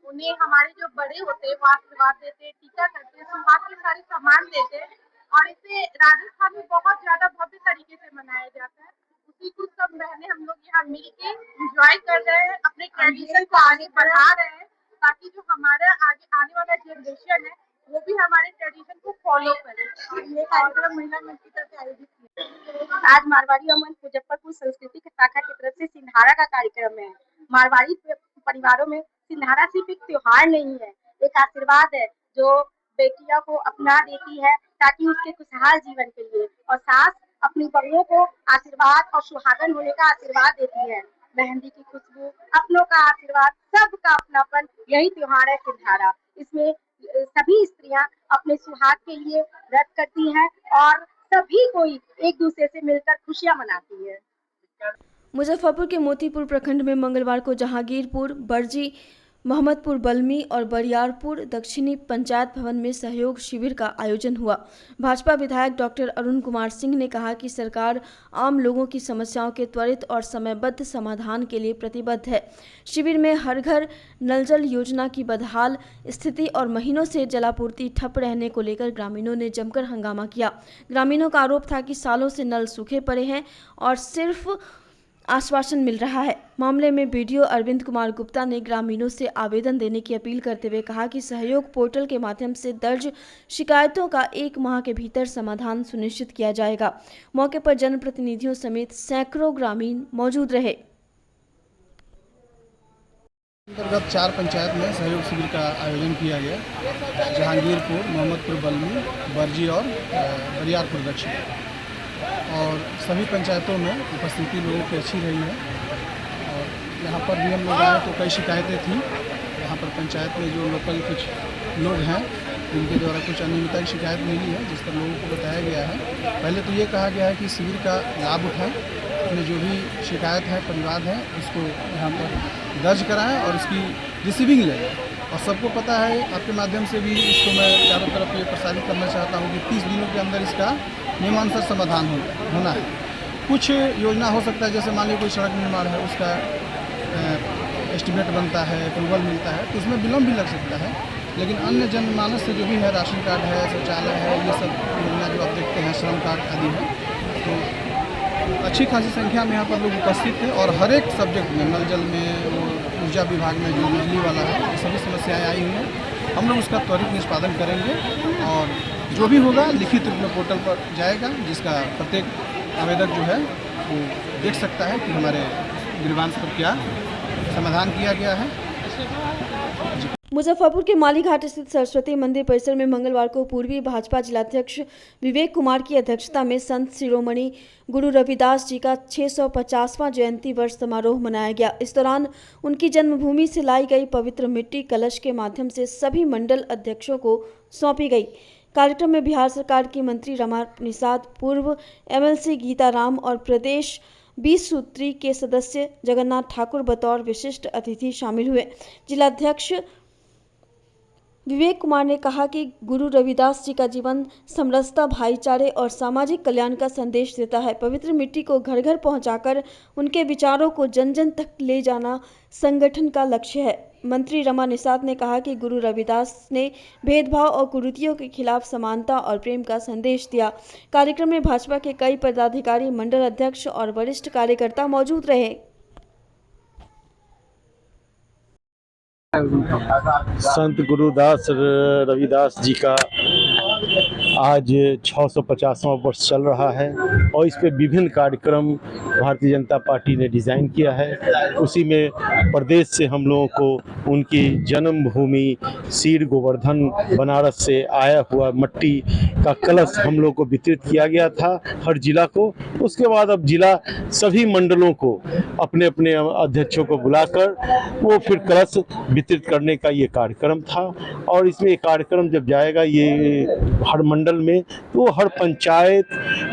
उन्हें हमारे जो बड़े होते हैं वो आशीर्वाद देते हैं, टीका करते हैं, सुहाग के सारे सामान देते हैं और इसे राजस्थान में बहुत ज्यादा भव्य तरीके से मनाया जाता है। उसी को सब बहनें हम लोग यहाँ मिल के इंजॉय कर रहे हैं, अपने ट्रेडिशन को आगे बढ़ा रहे हैं, ताकि जो हमारा आगे आने वाला जनरेशन है वो भी हमारे ट्रेडिशन को फॉलो करे। और ये कार्यक्रम महिला मंच की तरफ से आयोजित किया। आज मारवाड़ी और मुजफ्फरपुर सांस्कृतिक शाखा की तरफ से सिंधारा का कार्यक्रम है। मारवाड़ी परिवारों में सिंधारा सिर्फ एक त्योहार नहीं है, एक आशीर्वाद है जो बेटियों को अपना देती है ताकि उसके खुशहाल जीवन के लिए, और सास अपनी बहुओं को आशीर्वाद और सुहागन होने का आशीर्वाद देती है। मेहंदी की खुशबू, अपनों का आशीर्वाद, सबका अपनापन, यही त्योहार है सिंधारा। इसमें सभी स्त्रियां अपने सुहाग के लिए व्रत करती हैं और सभी कोई एक दूसरे से मिलकर खुशियां मनाती है। मुजफ्फरपुर के मोतीपुर प्रखंड में मंगलवार को जहांगीरपुर, बरजी, मोहम्मदपुर बल्मी और बरियारपुर दक्षिणी पंचायत भवन में सहयोग शिविर का आयोजन हुआ। भाजपा विधायक डॉक्टर अरुण कुमार सिंह ने कहा कि सरकार आम लोगों की समस्याओं के त्वरित और समयबद्ध समाधान के लिए प्रतिबद्ध है। शिविर में हर घर नल जल योजना की बदहाल स्थिति और महीनों से जलापूर्ति ठप रहने को लेकर ग्रामीणों ने जमकर हंगामा किया। ग्रामीणों का आरोप था कि सालों से नल सूखे पड़े हैं और सिर्फ आश्वासन मिल रहा है। मामले में बीडीओ अरविंद कुमार गुप्ता ने ग्रामीणों से आवेदन देने की अपील करते हुए कहा कि सहयोग पोर्टल के माध्यम से दर्ज शिकायतों का 1 माह के भीतर समाधान सुनिश्चित किया जाएगा। मौके पर जनप्रतिनिधियों समेत सैकड़ों ग्रामीण मौजूद रहे। अंतर्गत 4 पंचायत में सहयोग शिविर का आयोजन किया गया। जहांगीरपुर, मोहम्मदपुर बल्मी, बरजी और बरियारपुर दक्षिण, और सभी पंचायतों में उपस्थिति लोगों की अच्छी रही है। और यहाँ पर भी हम लोग आए तो कई शिकायतें थी। यहाँ पर पंचायत में जो लोकल कुछ लोग हैं जिनके द्वारा कुछ अनियमितता की शिकायत मिली है, जिस पर लोगों को बताया गया है। पहले तो ये कहा गया है कि शिविर का लाभ उठाएं, अपने जो भी शिकायत है, परिवाद है, उसको यहाँ पर दर्ज कराएं और इसकी रिसीविंग लें। और सबको पता है, आपके माध्यम से भी इसको मैं चारों तरफ ये प्रसारित करना चाहता हूँ कि 30 दिनों के अंदर इसका नियमानुसार समाधान होना है। कुछ योजना हो सकता है, जैसे मान लीजिए कोई सड़क निर्माण है, उसका एस्टिमेट बनता है, अप्रूवल मिलता है, तो इसमें विलम्ब भी लग सकता है। लेकिन अन्य जनमानस से जो भी है, राशन कार्ड है, शौचालय है, ये सब योजना जो आप देखते हैं, श्रम कार्ड आदि है, तो अच्छी खासी संख्या में यहाँ पर लोग उपस्थित थे। और हर एक सब्जेक्ट में, नल जल में, ऊर्जा विभाग में जो बिजली वाला है, सभी समस्याएँ आई हुई हैं। हम लोग उसका त्वरित निष्पादन करेंगे और जो भी होगा लिखित रूप में पोर्टल पर जाएगा, जिसका प्रत्येक आवेदक जो है वो देख सकता है कि हमारे ग्रीवांश पर क्या समाधान किया गया है। मुजफ्फरपुर के मालीघाट स्थित सरस्वती मंदिर परिसर में मंगलवार को पूर्वी भाजपा जिलाध्यक्ष विवेक कुमार की अध्यक्षता में संत शिरोमणि गुरु रविदास जी का 650वां जयंती वर्ष समारोह मनाया गया। इस दौरान उनकी जन्मभूमि से लाई गई पवित्र मिट्टी कलश के माध्यम से सभी मंडल अध्यक्षों को सौंपी गई। कार्यक्रम में बिहार सरकार की मंत्री रमा निषाद, पूर्व एमएलसी गीता राम और प्रदेश 20 सूत्री के सदस्य जगन्नाथ ठाकुर बतौर विशिष्ट अतिथि शामिल हुए। जिलाध्यक्ष विवेक कुमार ने कहा कि गुरु रविदास जी का जीवन समरसता, भाईचारे और सामाजिक कल्याण का संदेश देता है। पवित्र मिट्टी को घर घर पहुंचाकर उनके विचारों को जन जन तक ले जाना संगठन का लक्ष्य है। मंत्री रमा निषाद ने कहा कि गुरु रविदास ने भेदभाव और कुरीतियों के खिलाफ समानता और प्रेम का संदेश दिया। कार्यक्रम में भाजपा के कई पदाधिकारी, मंडल अध्यक्ष और वरिष्ठ कार्यकर्ता मौजूद रहे। संत गुरुदास रविदास जी का आज 650वां वर्ष चल रहा है और इस पे विभिन्न कार्यक्रम भारतीय जनता पार्टी ने डिज़ाइन किया है। उसी में प्रदेश से हम लोगों को उनकी जन्मभूमि सीर गोवर्धन बनारस से आया हुआ मट्टी का कलश हम लोग को वितरित किया गया था हर जिला को। उसके बाद अब जिला सभी मंडलों को अपने अपने अध्यक्षों को बुलाकर वो फिर कलश वितरित करने का ये कार्यक्रम था। और इसमें ये कार्यक्रम जब जाएगा ये हर मंडल में, तो हर पंचायत,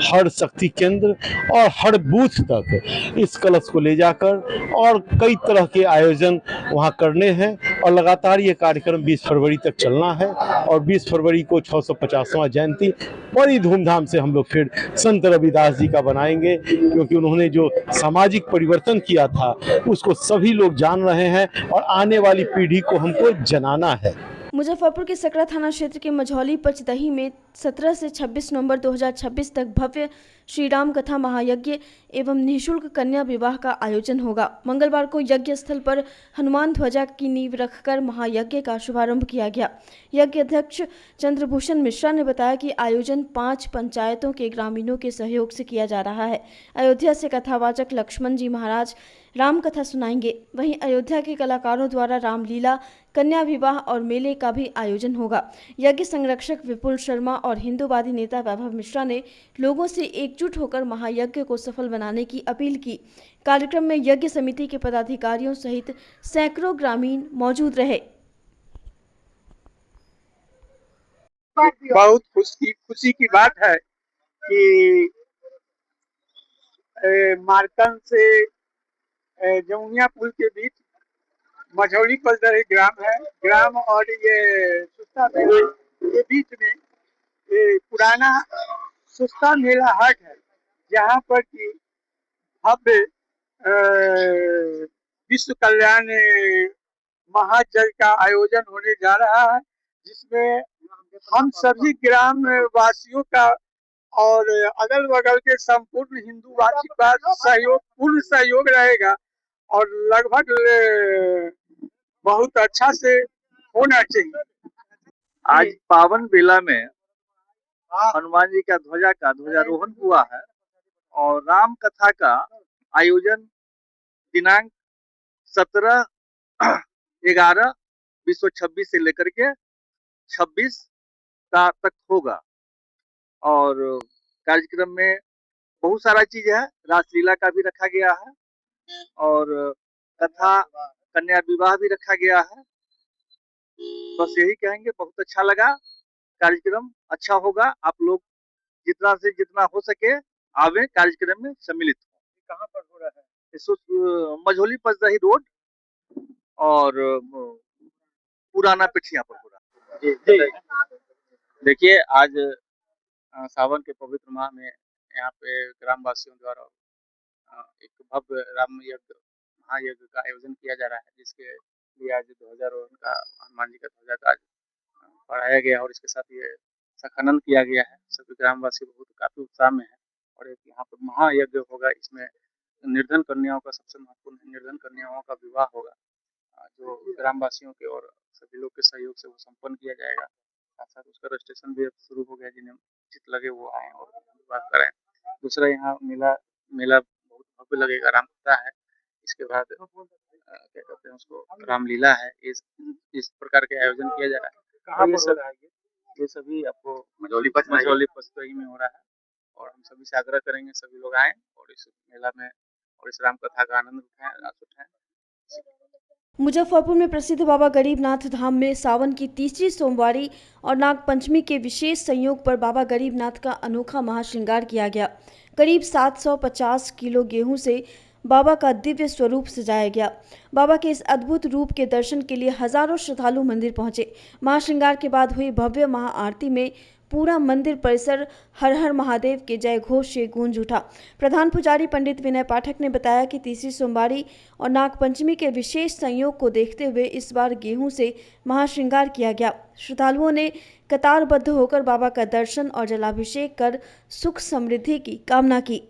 हर शक्ति केंद्र और हर बूथ तक इस कलश को ले जाकर और कई तरह के आयोजन वहाँ करने हैं। और लगातार ये कार्यक्रम 20 फरवरी तक चलना है और 20 फरवरी को 650वां जयंती बड़ी धूमधाम से हम लोग फिर संत रविदास जी का बनाएंगे, क्योंकि उन्होंने जो सामाजिक परिवर्तन किया था उसको सभी लोग जान रहे हैं और आने वाली पीढ़ी को हमको जनाना है। मुजफ्फरपुर के सकरा थाना क्षेत्र के मझौली पचदही में 17 से 26 नवंबर 2026 तक भव्य श्री राम कथा महायज्ञ एवं निःशुल्क कन्या विवाह का आयोजन होगा। मंगलवार को यज्ञ स्थल पर हनुमान ध्वजा की नींव रखकर महायज्ञ का शुभारंभ किया गया। यज्ञ अध्यक्ष चंद्रभूषण मिश्रा ने बताया कि आयोजन 5 पंचायतों के ग्रामीणों के सहयोग से किया जा रहा है। अयोध्या से कथावाचक लक्ष्मण जी महाराज राम कथा सुनाएंगे। वहीं अयोध्या के कलाकारों द्वारा रामलीला, कन्या विवाह और मेले का भी आयोजन होगा। यज्ञ संरक्षक विपुल शर्मा और हिंदूवादी नेता वैभव मिश्रा ने लोगों से एकजुट होकर महायज्ञ को सफल बनाने की अपील की। कार्यक्रम में यज्ञ समिति के पदाधिकारियों सहित सैकड़ों ग्रामीण मौजूद रहे। बहुत खुशी की बात है कि मारकन से जमुनिया पुल के बीच मझौली पचदही ग्राम और ये सुस्ता मेला के बीच में ये पुराना सुस्ता मेला हाट है, जहाँ पर कि भव्य विश्व कल्याण महायज्ञ का आयोजन होने जा रहा है, जिसमें हम सभी ग्राम वासियों का और अगल बगल के संपूर्ण हिंदूवासी का पूर्ण सहयोग रहेगा और लगभग बहुत अच्छा से होना चाहिए। आज पावन बेला में हनुमान जी का ध्वजारोहण हुआ है और राम कथा का आयोजन दिनांक 17/11/2026 से लेकर के 26 का तक होगा। और कार्यक्रम में बहुत सारा चीज है, रासलीला का भी रखा गया है और कथा कन्या विवाह भी रखा गया है। बस यही कहेंगे, बहुत अच्छा लगा, कार्यक्रम अच्छा होगा। आप लोग जितना से जितना हो सके आवे, कार्यक्रम में सम्मिलित हो। कहाँ पर हो रहा है? मझौली पचदही रोड और पुराना पिठिया पर हो रहा है। देखिए, आज सावन के पवित्र माह में यहाँ पे ग्रामवासियों द्वारा एक भव्य राम यज्ञ महायज्ञ का आयोजन किया जा रहा है, जिसके लिए आज ध्वजारोहण का हनुमान जी का ध्वजा का पढ़ाया गया और इसके साथ ये सखानंद किया गया है। सभी ग्रामवासी काफी उत्साह में है और एक यहाँ पर महायज्ञ होगा। इसमें निर्धन कन्याओं का सबसे महत्वपूर्ण निर्धन कन्याओं का विवाह होगा, जो ग्रामवासियों के और सभी लोग के सहयोग से वो संपन्न किया जाएगा। साथ साथ उसका रजिस्ट्रेशन भी शुरू हो गया, जिन्हें उचित लगे वो आए और विवाह कराएं। दूसरा, यहाँ मेला बहुत भव्य लगेगा, रामकथा है, इसके बाद क्या कहते हैं उसको, रामलीला है। इस प्रकार के आयोजन किया जा रहा है। ये सभी आपको मझौली पचदही में हो रहा है और हम सभी से आग्रह करेंगे सभी लोग आए और इस मेला में और इस राम कथा का आनंद उठाएं, रास उठाएं। मुजफ्फरपुर में प्रसिद्ध बाबा गरीबनाथ धाम में सावन की तीसरी सोमवारी और नाग पंचमी के विशेष संयोग पर बाबा गरीबनाथ का अनोखा महाश्रृंगार किया गया। करीब 750 किलो गेहूं से बाबा का दिव्य स्वरूप सजाया गया। बाबा के इस अद्भुत रूप के दर्शन के लिए हजारों श्रद्धालु मंदिर पहुंचे। महाश्रृंगार के बाद हुई भव्य महाआरती में पूरा मंदिर परिसर हर हर महादेव के जय घोष से गूंज उठा। प्रधान पुजारी पंडित विनय पाठक ने बताया कि तीसरी सोमवारी और नाग पंचमी के विशेष संयोग को देखते हुए इस बार गेहूं से महाश्रृंगार किया गया। श्रद्धालुओं ने कतारबद्ध होकर बाबा का दर्शन और जलाभिषेक कर सुख समृद्धि की कामना की।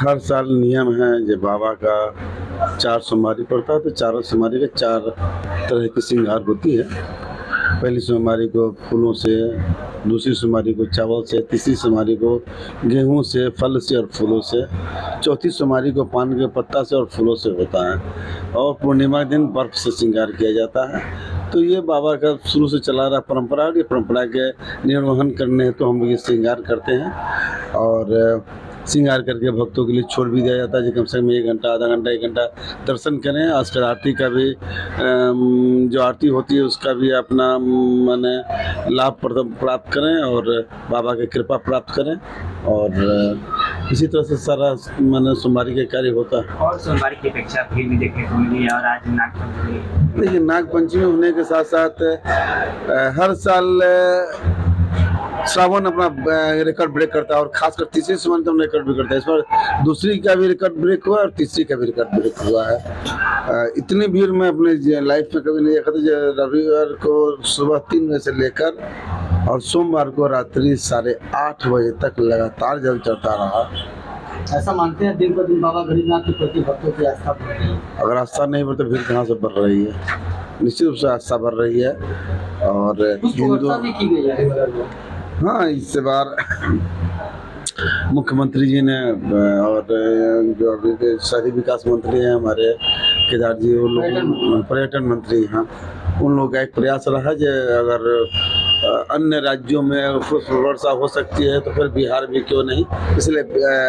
हर साल नियम है, जब बाबा का 4 सोमवारी पड़ता है तो चारों सोमवारी के 4 तरह की श्रृंगार होती है। पहली सोमवारी को फूलों से, दूसरी सोमवारी को चावल से, तीसरी सोमवारी को गेहूं से, फल से और फूलों से, चौथी सोमवारी को पान के पत्ता से और फूलों से होता है और पूर्णिमा दिन बर्फ से श्रृंगार किया जाता है। तो ये बाबा का शुरू से चला रहा परंपरा, ये परंपरा के निर्वहन करने तो हम ये श्रृंगार करते हैं और श्रृंगार करके भक्तों के लिए छोड़ भी दिया जाता है कि कम से कम 1 घंटा, आधा घंटा, 1 घंटा दर्शन करें। आजकल आरती का भी जो आरती होती है उसका भी अपना माने लाभ प्राप्त करें और बाबा की कृपा प्राप्त करें। और इसी तरह से सारा मैंने सोमवारी का कार्य होता है। और सोमवारी की अपेक्षा भीड़ भी देखने को मिली और आज नागपंचमी। देखिए, नागपंचमी होने के साथ साथ हर साल श्रावण अपना रिकॉर्ड ब्रेक करता है और खासकर तीसरी सोमवारी तो रिकॉर्ड ब्रेक करता है। इस बार दूसरी का भी रिकॉर्ड ब्रेक हुआ और तीसरी का भी रिकॉर्ड ब्रेक हुआ है। इतनी भीड़ मैं अपने लाइफ में कभी नहीं देखा था। रविवार को सुबह 3 बजे से लेकर और सोमवार को रात्रि 8:30 बजे तक लगातार जल चढ़ता रहा। ऐसा मानते हैं दिन पर दिन बाबा गरीबनाथ के प्रति भक्तों की आस्था बढ़ रही है। अगर आस्था नहीं बढ़ तो भीड़ कहाँ से बढ़ रही है? निश्चित रूप से आस्था बढ़ रही है। और हिंदू हाँ, इस बार मुख्यमंत्री जी ने और जो अभी के शहरी विकास मंत्री हैं हमारे केदार जी, वो लोग पर्यटन मंत्री हैं, उन लोगों का एक प्रयास रहा कि अगर अन्य राज्यों में पुष्प वर्षा हो सकती है तो फिर बिहार में क्यों नहीं। इसलिए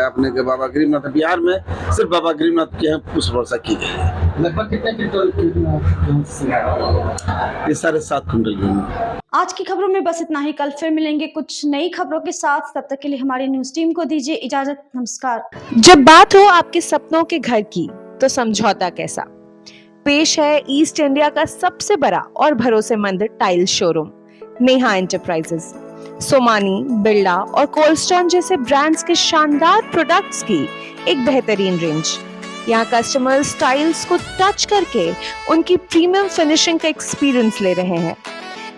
अपने के बाबा गरीबनाथ, बिहार में सिर्फ बाबा गरीबनाथ के यहाँ पुष्प वर्षा की गई है। लगभग कितने क्विंटल? ये 7.5 क्विंटल गेहूँ। आज की खबरों में बस इतना ही। कल फिर मिलेंगे कुछ नई खबरों के साथ। तब तक के लिए हमारी न्यूज टीम को दीजिए इजाजत। नमस्कार। जब बात हो आपके सपनों के घर की तो समझौता कैसा? पेश है ईस्ट इंडिया का सबसे बड़ा और भरोसेमंद tile showroom Neha enterprises. Somani, Birla और कोल्डस्टोन जैसे ब्रांड्स के शानदार प्रोडक्ट्स की एक बेहतरीन रेंज। यहाँ कस्टमर्स टाइल्स को टच करके उनकी प्रीमियम फिनिशिंग का एक्सपीरियंस ले रहे हैं।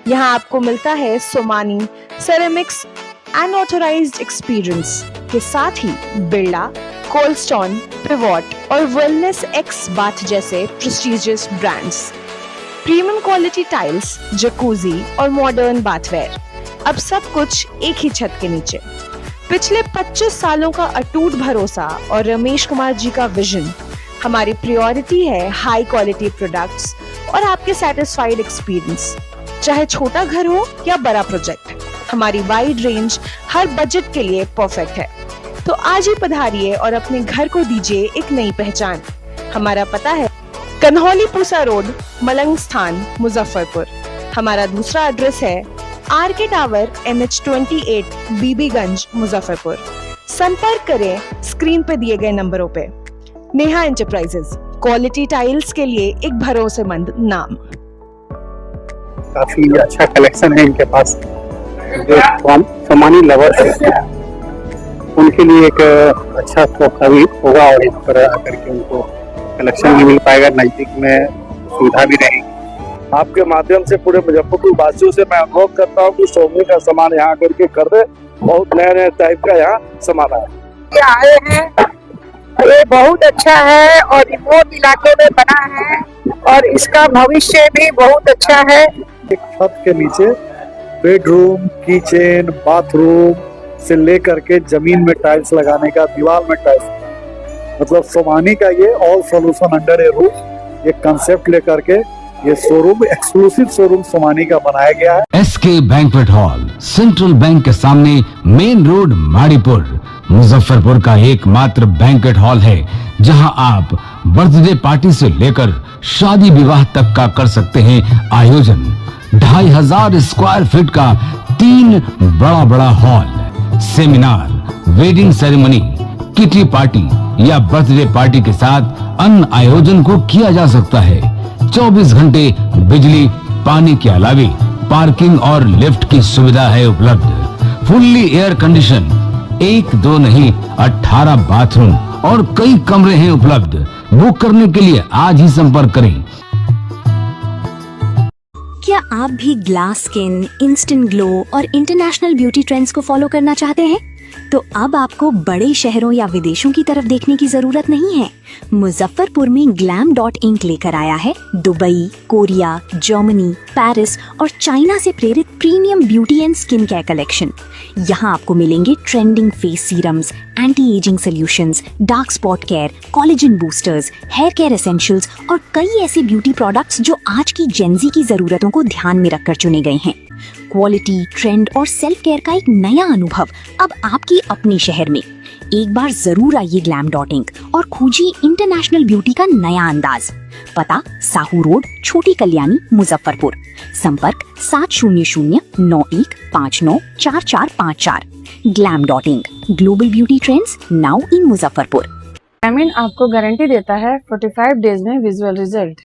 यहाँ आपको मिलता है सोमानी सेरेमिक्स अनऑथराइज्ड एक्सपीरियंस के साथ ही बिरला, कोल्डस्टोन, पिवॉट और वेलनेस एक्स बाथ जैसे prestigious brands. Premium quality tiles, jacuzzi और मॉडर्न बाथवेयर, अब सब कुछ एक ही छत के नीचे। पिछले 25 सालों का अटूट भरोसा और रमेश कुमार जी का विजन। हमारी प्रायोरिटी है हाई क्वालिटी प्रोडक्ट्स और आपके सेटिस्फाइड एक्सपीरियंस। चाहे छोटा घर हो या बड़ा प्रोजेक्ट, हमारी वाइड रेंज हर बजट के लिए परफेक्ट है। तो आज ही पधारिए और अपने घर को दीजिए एक नई पहचान। हमारा पता है कन्हौली पूसा रोड, मलंग स्थान, मुजफ्फरपुर। हमारा दूसरा एड्रेस है R K tower, NH28, Bibiganj, Muzaffarpur. संपर्क करें स्क्रीन पे दिए गए नंबरों पे। नेहा एंटरप्राइजेस, क्वालिटी टाइल्स के लिए एक भरोसेमंद नाम। काफी अच्छा कलेक्शन है इनके पास। जो सोमानी लवर्स हैं उनके लिए एक अच्छा मौका भी होगा और इस पर आकर के उनको कलेक्शन भी मिल पाएगा, नजदीक में सुविधा भी रहेगी। आपके माध्यम से पूरे मुजफ्फरपुर वासियों से मैं अनुरोध करता हूँ कि सोमनी का सामान यहाँ आकर के कर दे। बहुत नया नया टाइप का यहाँ सामान आया ये आए हैं, ये बहुत अच्छा है और रिमोट इलाकों में बना है और इसका भविष्य भी बहुत अच्छा है। एक छत के नीचे बेडरूम, किचन, बाथरूम से लेकर के जमीन में टाइल्स लगाने का, दीवार में टाइल्स, मतलब सोमानी का ये ऑल सॉल्यूशन अंडर ए रूफ एक कंसेप्ट लेकर के ये शोरूम, एक्सक्लूसिव शोरूम सोमानी का बनाया गया है। SK banquet hall, central bank के सामने, मेन रोड, माड़ीपुर, मुजफ्फरपुर का एकमात्र बैंक्वेट हॉल है जहां आप बर्थडे पार्टी से लेकर शादी विवाह तक का कर सकते हैं आयोजन। 2500 स्क्वायर फीट का 3 बड़ा hall, seminar, wedding ceremony, kitty party या बर्थडे पार्टी के साथ अन्य आयोजन को किया जा सकता है। 24 घंटे बिजली पानी के अलावे पार्किंग और लिफ्ट की सुविधा है उपलब्ध। फुल्ली एयर कंडीशन, 1 2 नहीं 18 बाथरूम और कई कमरे हैं उपलब्ध। बुक करने के लिए आज ही संपर्क करें। क्या आप भी ग्लास स्किन, इंस्टेंट ग्लो और इंटरनेशनल ब्यूटी ट्रेंड्स को फॉलो करना चाहते हैं? तो अब आपको बड़े शहरों या विदेशों की तरफ देखने की जरूरत नहीं है। मुजफ्फरपुर में glam.inc लेकर आया है दुबई, कोरिया, जर्मनी, पेरिस और चाइना से प्रेरित premium beauty and skin care collection. यहाँ आपको मिलेंगे trending face serums, anti ageing solutions, dark spot care, collagen boosters, hair care essentials और कई ऐसे ब्यूटी प्रोडक्ट्स जो आज की जेंजी की जरूरतों को ध्यान में रखकर चुने गए हैं। क्वालिटी, ट्रेंड और सेल्फ केयर का एक नया अनुभव अब आपकी अपने शहर में। एक बार जरूर आइए glam.inc और खोजिए इंटरनेशनल ब्यूटी का नया अंदाज। पता साहू रोड, छोटी कल्याणी, मुजफ्फरपुर। संपर्क 700 91 594454। Glam.ing, global beauty trends now in Muzaffarpur. ग्लैमिन आपको गारंटी देता है 45 डेज में विजुअल रिजल्ट।